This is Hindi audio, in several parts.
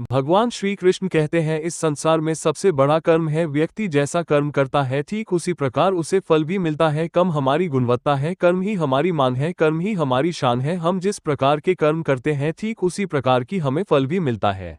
भगवान श्री कृष्ण कहते हैं इस संसार में सबसे बड़ा कर्म है व्यक्ति जैसा कर्म करता है ठीक उसी प्रकार उसे फल भी मिलता है। कर्म हमारी गुणवत्ता है, कर्म ही हमारी मांग है, कर्म ही हमारी शान है। हम जिस प्रकार के कर्म करते हैं ठीक उसी प्रकार की हमें फल भी मिलता है।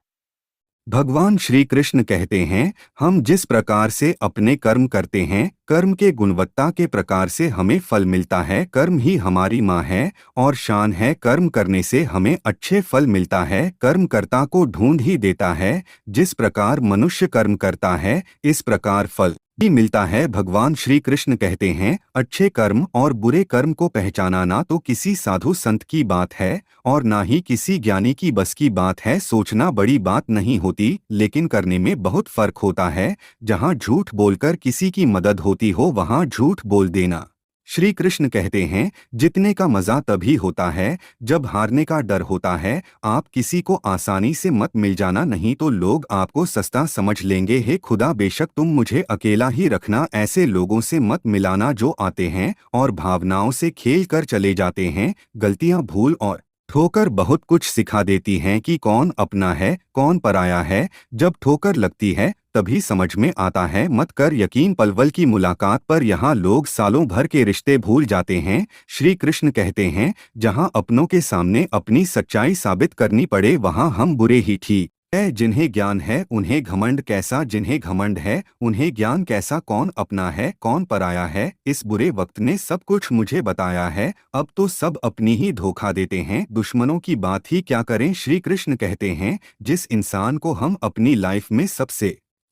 भगवान श्री कृष्ण कहते हैं हम जिस प्रकार से अपने कर्म करते हैं कर्म के गुणवत्ता के प्रकार से हमें फल मिलता है। कर्म ही हमारी माँ है और शान है। कर्म करने से हमें अच्छे फल मिलता है। कर्मकर्ता को ढूंढ ही देता है। जिस प्रकार मनुष्य कर्म करता है इस प्रकार फल भी मिलता है। भगवान श्री कृष्ण कहते हैं अच्छे कर्म और बुरे कर्म को पहचानना तो किसी साधु संत की बात है और ना ही किसी ज्ञानी की बस की बात है। सोचना बड़ी बात नहीं होती लेकिन करने में बहुत फर्क होता है। जहाँ झूठ बोलकर किसी की मदद होती हो वहाँ झूठ बोल देना। श्री कृष्ण कहते हैं जितने का मजा तभी होता है जब हारने का डर होता है। आप किसी को आसानी से मत मिल जाना नहीं तो लोग आपको सस्ता समझ लेंगे। हे खुदा बेशक तुम मुझे अकेला ही रखना। ऐसे लोगों से मत मिलाना जो आते हैं और भावनाओं से खेल कर चले जाते हैं। गलतियां भूल और ठोकर बहुत कुछ सिखा देती हैं कि कौन अपना है कौन पराया है। जब ठोकर लगती है तभी समझ में आता है। मत कर यकीन पल की मुलाकात पर यहाँ लोग सालों भर के रिश्ते भूल जाते हैं। श्री कृष्ण कहते हैं जहाँ अपनों के सामने अपनी सच्चाई साबित करनी पड़े वहाँ हम बुरे ही ठीक है। जिन्हें ज्ञान है उन्हें घमंड कैसा, जिन्हें घमंड है उन्हें ज्ञान कैसा। कौन अपना है कौन पराया है इस बुरे वक्त ने सब कुछ मुझे बताया है। अब तो सब अपनी ही धोखा देते हैं, दुश्मनों की बात ही क्या करें। श्री कृष्ण कहते हैं जिस इंसान को हम अपनी लाइफ में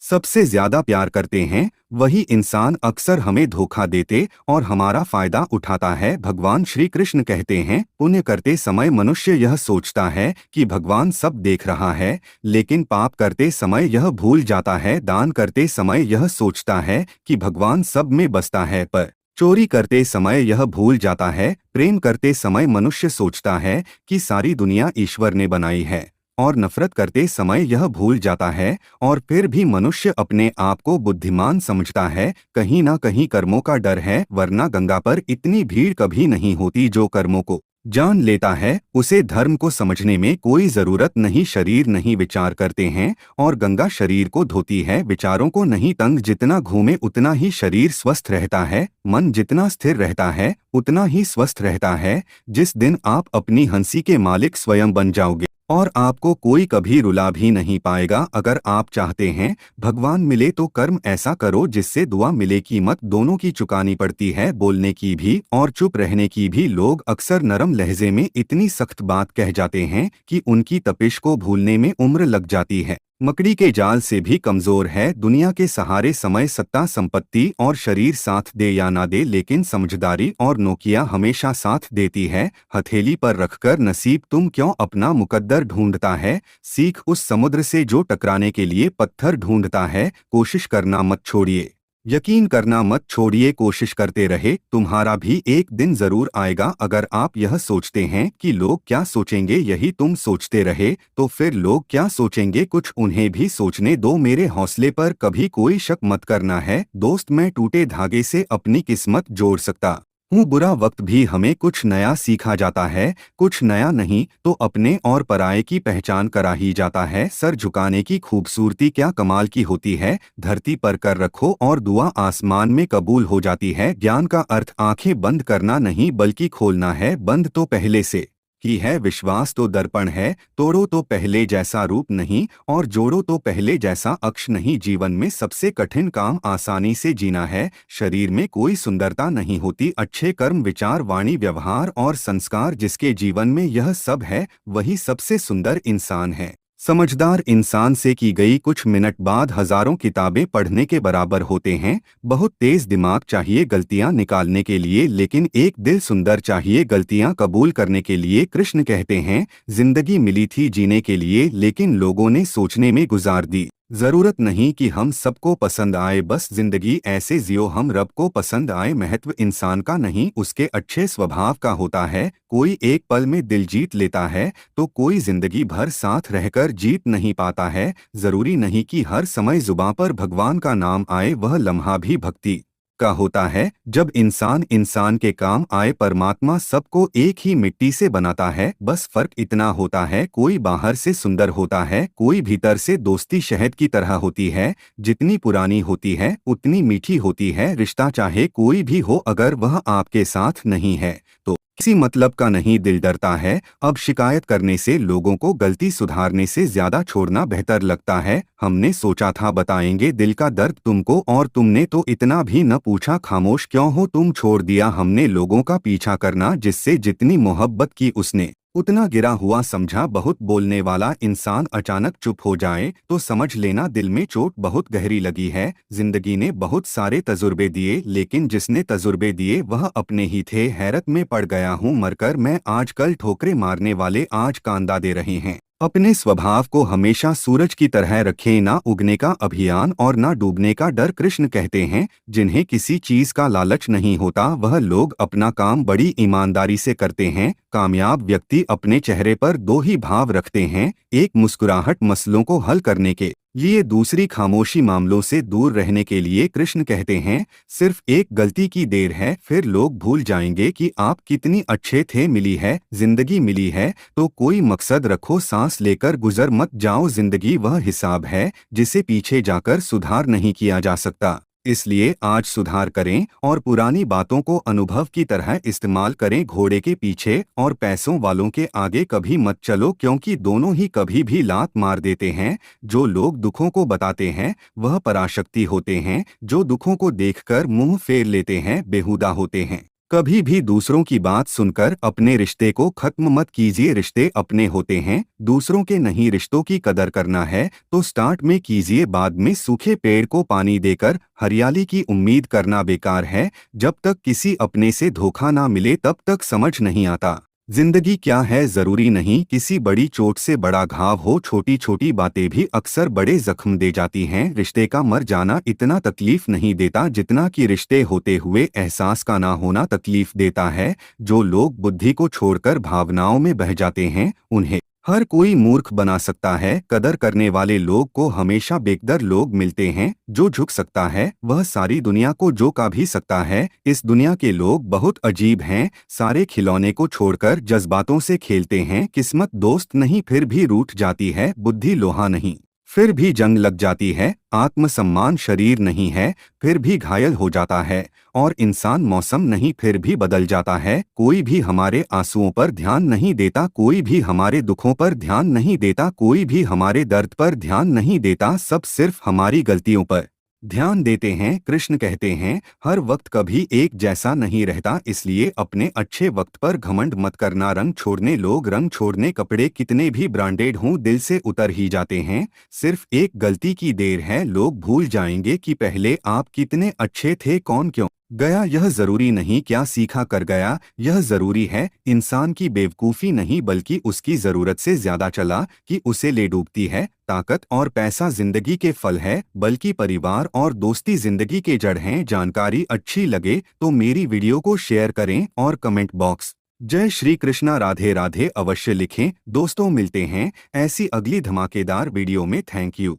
सबसे ज्यादा प्यार करते हैं वही इंसान अक्सर हमें धोखा देते और हमारा फायदा उठाता है। भगवान श्री कृष्ण कहते हैं पुण्य करते समय मनुष्य यह सोचता है कि भगवान सब देख रहा है लेकिन पाप करते समय यह भूल जाता है। दान करते समय यह सोचता है कि भगवान सब में बसता है पर चोरी करते समय यह भूल जाता है। प्रेम करते समय मनुष्य सोचता है कि सारी दुनिया ईश्वर ने बनाई है और नफरत करते समय यह भूल जाता है और फिर भी मनुष्य अपने आप को बुद्धिमान समझता है। कहीं ना कहीं कर्मों का डर है वरना गंगा पर इतनी भीड़ कभी नहीं होती। जो कर्मों को जान लेता है उसे धर्म को समझने में कोई जरूरत नहीं। शरीर नहीं विचार करते हैं और गंगा शरीर को धोती है। विचारों को नहीं तंग जितना घूमे उतना ही शरीर स्वस्थ रहता है। मन जितना स्थिर रहता है उतना ही स्वस्थ रहता है। जिस दिन आप अपनी हंसी के मालिक स्वयं बन जाओगे और आपको कोई कभी रुला भी नहीं पाएगा। अगर आप चाहते हैं भगवान मिले तो कर्म ऐसा करो जिससे दुआ मिले। कीमत दोनों की चुकानी पड़ती है, बोलने की भी और चुप रहने की भी। लोग अक्सर नरम लहजे में इतनी सख्त बात कह जाते हैं कि उनकी तपिश को भूलने में उम्र लग जाती है। मकड़ी के जाल से भी कमजोर है दुनिया के सहारे समय, सत्ता, संपत्ति और शरीर साथ दे या ना दे लेकिन समझदारी और नोकिया हमेशा साथ देती है। हथेली पर रखकर नसीब तुम क्यों अपना मुकद्दर ढूंढता है। सीख उस समुद्र से जो टकराने के लिए पत्थर ढूंढता है। कोशिश करना मत छोड़िए, यकीन करना मत छोड़िए, कोशिश करते रहे। तुम्हारा भी एक दिन जरूर आएगा। अगर आप यह सोचते हैं कि लोग क्या सोचेंगे यही तुम सोचते रहे तो फिर लोग क्या सोचेंगे कुछ उन्हें भी सोचने दो। मेरे हौसले पर कभी कोई शक मत करना है दोस्त, मैं टूटे धागे से अपनी किस्मत जोड़ सकता हूँ। बुरा वक्त भी हमें कुछ नया सीखा जाता है, कुछ नया नहीं तो अपने और पराये की पहचान करा ही जाता है। सर झुकाने की खूबसूरती क्या कमाल की होती है। धरती पर कर रखो और दुआ आसमान में कबूल हो जाती है। ज्ञान का अर्थ आंखें बंद करना नहीं बल्कि खोलना है। बंद तो पहले से ही है, विश्वास तो दर्पण है। तोड़ो तो पहले जैसा रूप नहीं और जोड़ो तो पहले जैसा अक्ष नहीं। जीवन में सबसे कठिन काम आसानी से जीना है। शरीर में कोई सुंदरता नहीं होती, अच्छे कर्म, विचार, वाणी, व्यवहार और संस्कार जिसके जीवन में यह सब है वही सबसे सुंदर इंसान है। समझदार इंसान से की गई कुछ मिनट बाद हजारों किताबें पढ़ने के बराबर होते हैं। बहुत तेज दिमाग चाहिए गलतियां निकालने के लिए लेकिन एक दिल सुंदर चाहिए गलतियां कबूल करने के लिए। कृष्ण कहते हैं जिंदगी मिली थी जीने के लिए लेकिन लोगों ने सोचने में गुजार दी। जरूरत नहीं कि हम सबको पसंद आए, बस जिंदगी ऐसे जियो हम रब को पसंद आए। महत्व इंसान का नहीं उसके अच्छे स्वभाव का होता है। कोई एक पल में दिल जीत लेता है तो कोई जिंदगी भर साथ रहकर जीत नहीं पाता है। जरूरी नहीं कि हर समय जुबां पर भगवान का नाम आए, वह लम्हा भी भक्ति का होता है। जब इंसान इंसान के काम आए, परमात्मा सबको एक ही मिट्टी से बनाता है, बस फर्क इतना होता है कोई बाहर से सुंदर होता है, कोई भीतर से दोस्ती शहद की तरह होती है। जितनी पुरानी होती है उतनी मीठी होती है। रिश्ता चाहे कोई भी हो, अगर वह आपके साथ नहीं है तो किसी मतलब का नहीं, दिल डरता है। अब शिकायत करने से, लोगों को गलती सुधारने से ज्यादा छोड़ना बेहतर लगता है। हमने सोचा था बताएंगे दिल का दर्द तुमको, और तुमने तो इतना भी न पूछा। खामोश क्यों हो तुम, छोड़ दिया हमने लोगों का पीछा करना, जिससे जितनी मोहब्बत की उसने उतना गिरा हुआ समझा। बहुत बोलने वाला इंसान अचानक चुप हो जाए तो समझ लेना दिल में चोट बहुत गहरी लगी है। जिंदगी ने बहुत सारे तजुर्बे दिए, लेकिन जिसने तजुर्बे दिए वह अपने ही थे। हैरत में पड़ गया हूँ मरकर मैं, आजकल ठोकरे मारने वाले आज कांदा दे रहे हैं। अपने स्वभाव को हमेशा सूरज की तरह रखें, ना उगने का अभियान और ना डूबने का डर। कृष्ण कहते हैं जिन्हें किसी चीज का लालच नहीं होता वह लोग अपना काम बड़ी ईमानदारी से करते हैं। कामयाब व्यक्ति अपने चेहरे पर दो ही भाव रखते हैं, एक मुस्कुराहट मसलों को हल करने के लिए, दूसरी खामोशी मामलों से दूर रहने के लिए। कृष्ण कहते हैं सिर्फ एक गलती की देर है, फिर लोग भूल जाएंगे कि आप कितनी अच्छे थे। मिली है जिंदगी, मिली है तो कोई मकसद रखो, सांस लेकर गुजर मत जाओ। जिंदगी वह हिसाब है जिसे पीछे जाकर सुधार नहीं किया जा सकता, इसलिए आज सुधार करें और पुरानी बातों को अनुभव की तरह इस्तेमाल करें। घोड़े के पीछे और पैसों वालों के आगे कभी मत चलो, क्योंकि दोनों ही कभी भी लात मार देते हैं। जो लोग दुखों को बताते हैं वह पराशक्ति होते हैं, जो दुखों को देखकर मुंह फेर लेते हैं बेहुदा होते हैं। कभी भी दूसरों की बात सुनकर अपने रिश्ते को खत्म मत कीजिए, रिश्ते अपने होते हैं, दूसरों के नहीं। रिश्तों की कदर करना है तो स्टार्ट में कीजिए, बाद में। सूखे पेड़ को पानी देकर हरियाली की उम्मीद करना बेकार है। जब तक किसी अपने से धोखा ना मिले तब तक समझ नहीं आता जिंदगी क्या है। जरूरी नहीं किसी बड़ी चोट से बड़ा घाव हो, छोटी छोटी बातें भी अक्सर बड़े जख्म दे जाती हैं। रिश्ते का मर जाना इतना तकलीफ नहीं देता जितना कि रिश्ते होते हुए एहसास का ना होना तकलीफ देता है। जो लोग बुद्धि को छोड़कर भावनाओं में बह जाते हैं उन्हें हर कोई मूर्ख बना सकता है। कदर करने वाले लोग को हमेशा बेकदर लोग मिलते हैं। जो झुक सकता है वह सारी दुनिया को झुका भी सकता है। इस दुनिया के लोग बहुत अजीब हैं, सारे खिलौने को छोड़कर जज्बातों से खेलते हैं। किस्मत दोस्त नहीं फिर भी रूठ जाती है, बुद्धि लोहा नहीं फिर भी जंग लग जाती है, आत्मसम्मान शरीर नहीं है फिर भी घायल हो जाता है, और इंसान मौसम नहीं फिर भी बदल जाता है। कोई भी हमारे आंसुओं पर ध्यान नहीं देता, कोई भी हमारे दुखों पर ध्यान नहीं देता, कोई भी हमारे दर्द पर ध्यान नहीं देता, सब सिर्फ हमारी गलतियों पर ध्यान देते हैं। कृष्ण कहते हैं हर वक्त कभी एक जैसा नहीं रहता, इसलिए अपने अच्छे वक्त पर घमंड मत करना। रंग छोड़ने लोग रंग छोड़ने, कपड़े कितने भी ब्रांडेड हों दिल से उतर ही जाते हैं। सिर्फ एक गलती की देर है, लोग भूल जाएंगे कि पहले आप कितने अच्छे थे। कौन क्यों गया यह जरूरी नहीं, क्या सीखा कर गया यह जरूरी है। इंसान की बेवकूफ़ी नहीं बल्कि उसकी ज़रूरत से ज़्यादा चला कि उसे ले डूबती है। ताकत और पैसा जिंदगी के फल है, बल्कि परिवार और दोस्ती जिंदगी के जड़ हैं। जानकारी अच्छी लगे तो मेरी वीडियो को शेयर करें और कमेंट बॉक्स जय श्री कृष्णा राधे राधे अवश्य लिखें। दोस्तों मिलते हैं ऐसी अगली धमाकेदार वीडियो में। Thank you.